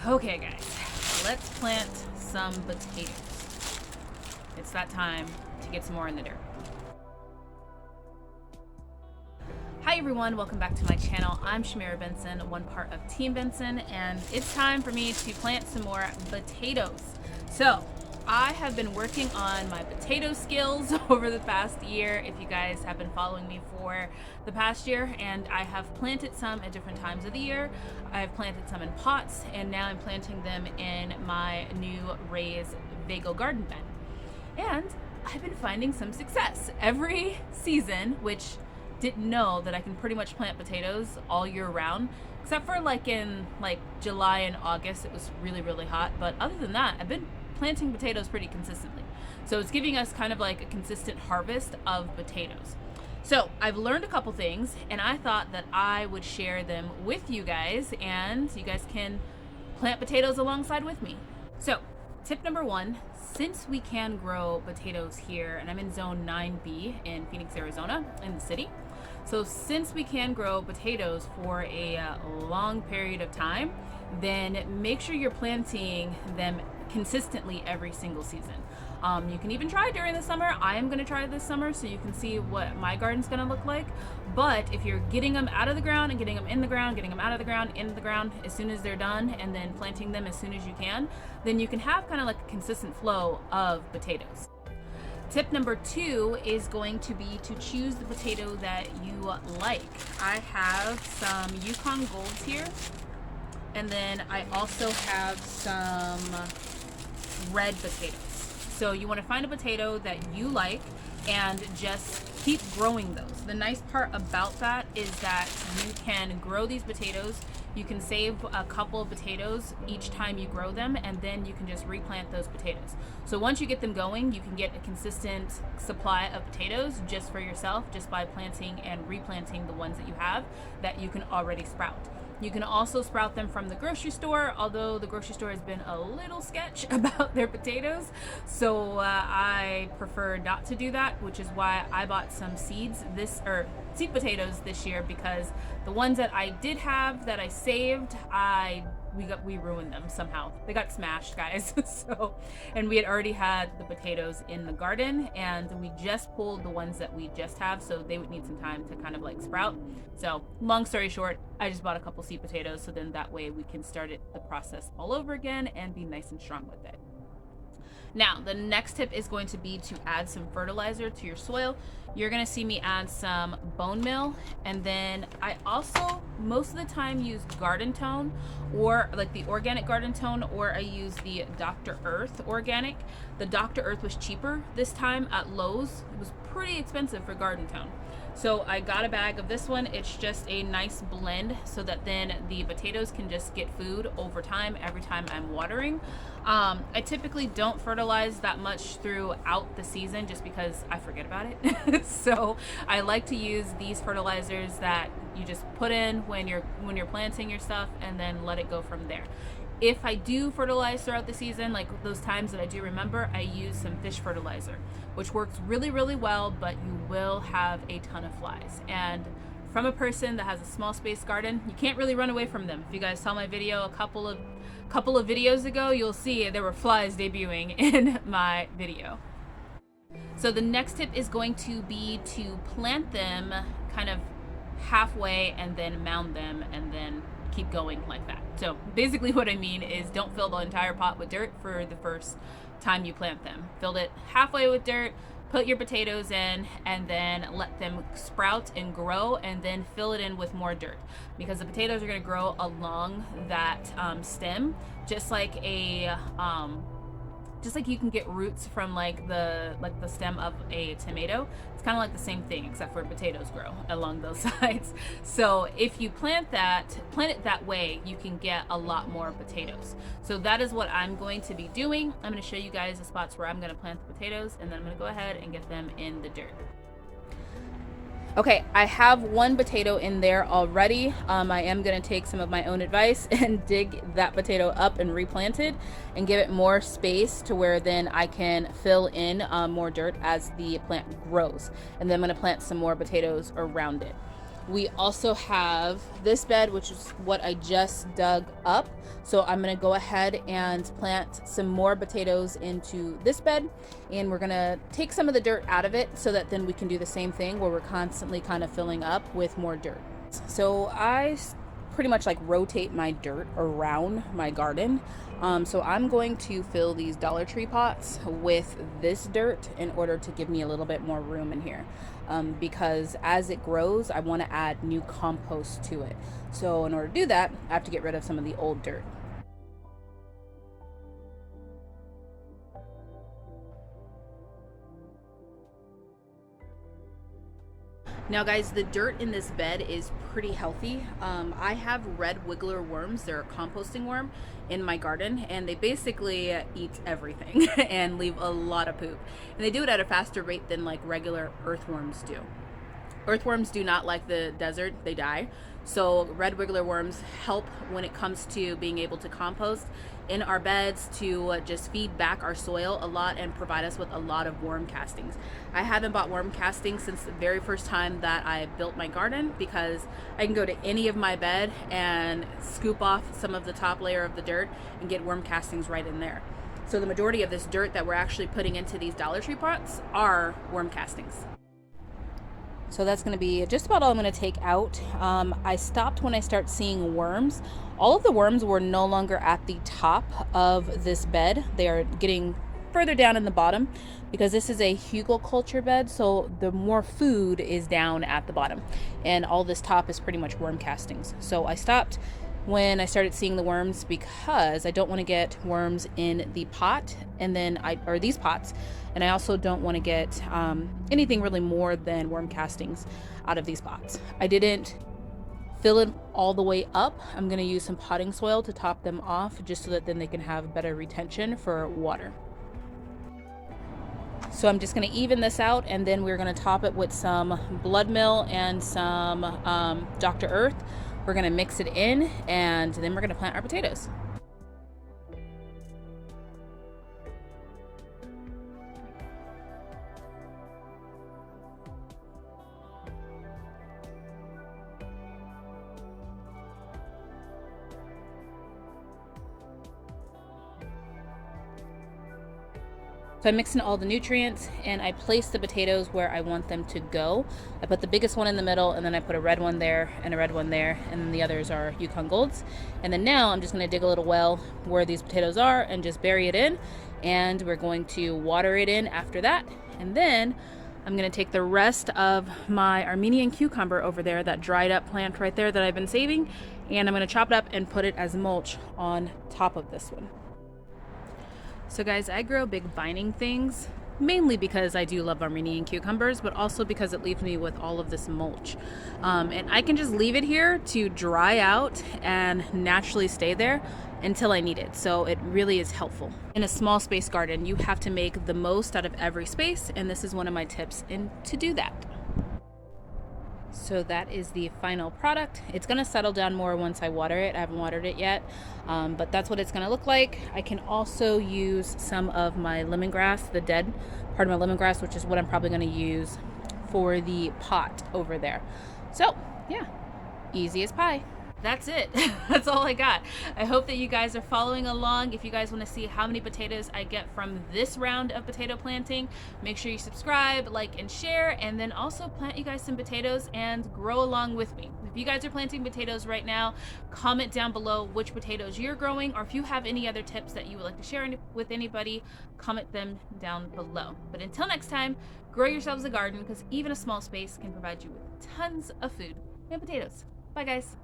Okay guys, let's plant some potatoes. It's that time to get some more in the dirt. Hi everyone, welcome back to my channel. I'm Shamira Benson, one part of Team Benson, and it's time for me to plant some more potatoes. So I have been working on my potato skills over the past year, if you guys have been following me for the past year, and I have planted some at different times of the year. I've planted some in pots, and now I'm planting them in my new raised Vego garden bed. And I've been finding some success every season, which didn't know that I can pretty much plant potatoes all year round, except for in July and August. It was really hot, but other than that, I've been planting potatoes pretty consistently. So it's giving us kind of like a consistent harvest of potatoes. So I've learned a couple things, and I thought that I would share them with you guys, and you guys can plant potatoes alongside with me. So tip number one, since we can grow potatoes here, and I'm in zone 9B in Phoenix, Arizona, in the city. So since we can grow potatoes for a long period of time, then make sure you're planting them consistently every single season. You can even try during the summer. I am going to try this summer so you can see what my garden's going to look like. But if you're getting them out of the ground and getting them in the ground, getting them out of the ground, into the ground as soon as they're done, and then planting them as soon as you can, then you can have kind of like a consistent flow of potatoes. Tip number two is going to be to choose the potato that you like. I have some Yukon Golds here, and then I also have some red potatoes. So you want to find a potato that you like and just keep growing those. The nice part about that is that you can grow these potatoes. You can save a couple of potatoes each time you grow them, and then you can just replant those potatoes. So once you get them going, you can get a consistent supply of potatoes just for yourself, just by planting and replanting the ones that you have that you can already sprout. You can also sprout them from the grocery store, although the grocery store has been a little sketch about their potatoes. So I prefer not to do that, which is why I bought some seed potatoes this year, because the ones that I did have that I saved, we ruined them somehow. They got smashed, guys. And we had already had the potatoes in the garden, and we just pulled the ones that we just have, so they would need some time to kind of like sprout. So long story short, I just bought a couple seed potatoes, so then that way we can start the process all over again and be nice and strong with it. Now, the next tip is going to be to add some fertilizer to your soil. You're gonna see me add some bone meal, and then I also most of the time use Garden Tone, or like the organic Garden Tone, or I use the Dr. Earth organic. The Dr. Earth was cheaper this time at Lowe's. It was pretty expensive for Garden Tone. So I got a bag of this one. It's just a nice blend so that then the potatoes can just get food over time every time I'm watering. I typically don't fertilize that much throughout the season just because I forget about it. So I like to use these fertilizers that you just put in when you're planting your stuff, and then let it go from there. If I do fertilize throughout the season, like those times that I do remember, I use some fish fertilizer, which works really well, but you will have a ton of flies. And from a person that has a small space garden, you can't really run away from them. If you guys saw my video a couple of videos ago, you'll see there were flies debuting in my video. So the next tip is going to be to plant them kind of halfway and then mound them and then keep going like that. So basically what I mean is don't fill the entire pot with dirt for the first time you plant them. Fill it halfway with dirt, put your potatoes in, and then let them sprout and grow, and then fill it in with more dirt, because the potatoes are going to grow along that stem, just like you can get roots from like the stem of a tomato. It's kind of like the same thing, except for potatoes grow along those sides. So if you plant it that way, you can get a lot more potatoes. So that is what I'm going to be doing. I'm going to show you guys the spots where I'm going to plant the potatoes, and then I'm going to go ahead and get them in the dirt. Okay, I have one potato in there already. I am going to take some of my own advice and dig that potato up and replant it and give it more space to where then I can fill in more dirt as the plant grows. And then I'm going to plant some more potatoes around it. We also have this bed, which is what I just dug up. So I'm gonna go ahead and plant some more potatoes into this bed, and we're gonna take some of the dirt out of it so that then we can do the same thing where we're constantly kind of filling up with more dirt. So I pretty much like rotate my dirt around my garden. So I'm going to fill these Dollar Tree pots with this dirt in order to give me a little bit more room in here. Because as it grows, I want to add new compost to it. So in order to do that, I have to get rid of some of the old dirt. Now guys, the dirt in this bed is pretty healthy. I have red wiggler worms. They're a composting worm in my garden, and they basically eat everything and leave a lot of poop. And they do it at a faster rate than like regular earthworms do. Earthworms do not like the desert, they die. So red wiggler worms help when it comes to being able to compost in our beds to just feed back our soil a lot and provide us with a lot of worm castings. I haven't bought worm castings since the very first time that I built my garden, because I can go to any of my bed and scoop off some of the top layer of the dirt and get worm castings right in there. So the majority of this dirt that we're actually putting into these Dollar Tree pots are worm castings. So that's going to be just about all I'm going to take out. I stopped when I start seeing worms. All of the worms were no longer at the top of this bed. They are getting further down in the bottom because this is a hugelkultur bed, so the more food is down at the bottom. And all this top is pretty much worm castings. So I stopped when I started seeing the worms because I don't want to get worms in the pot or these pots, and I also don't want to get anything really more than worm castings out of these pots. I didn't fill it all the way up. I'm going to use some potting soil to top them off just so that then they can have better retention for water. So I'm just going to even this out, and then we're going to top it with some blood meal and some Dr. Earth. We're going to mix it in, and then we're going to plant our potatoes. So I mix in all the nutrients and I place the potatoes where I want them to go. I put the biggest one in the middle, and then I put a red one there and a red one there, and then the others are Yukon Golds. And then now I'm just going to dig a little well where these potatoes are and just bury it in, and we're going to water it in after that. And then I'm going to take the rest of my Armenian cucumber over there, that dried up plant right there that I've been saving, and I'm going to chop it up and put it as mulch on top of this one. So guys, I grow big vining things mainly because I do love Armenian cucumbers, but also because it leaves me with all of this mulch. And I can just leave it here to dry out and naturally stay there until I need it. So it really is helpful. In a small space garden, you have to make the most out of every space, and this is one of my tips to do that. So that is the final product. It's going to settle down more once I water it. I haven't watered it yet, but that's what it's going to look like. I can also use some of my lemongrass, the dead part of my lemongrass, which is what I'm probably going to use for the pot over there. So yeah, easy as pie. That's it. That's all I got. I hope that you guys are following along. If you guys want to see how many potatoes I get from this round of potato planting, make sure you subscribe, like, and share, and then also plant you guys some potatoes and grow along with me. If you guys are planting potatoes right now, comment down below which potatoes you're growing, or if you have any other tips that you would like to share with anybody, comment them down below. But until next time, grow yourselves a garden, because even a small space can provide you with tons of food and potatoes. Bye guys.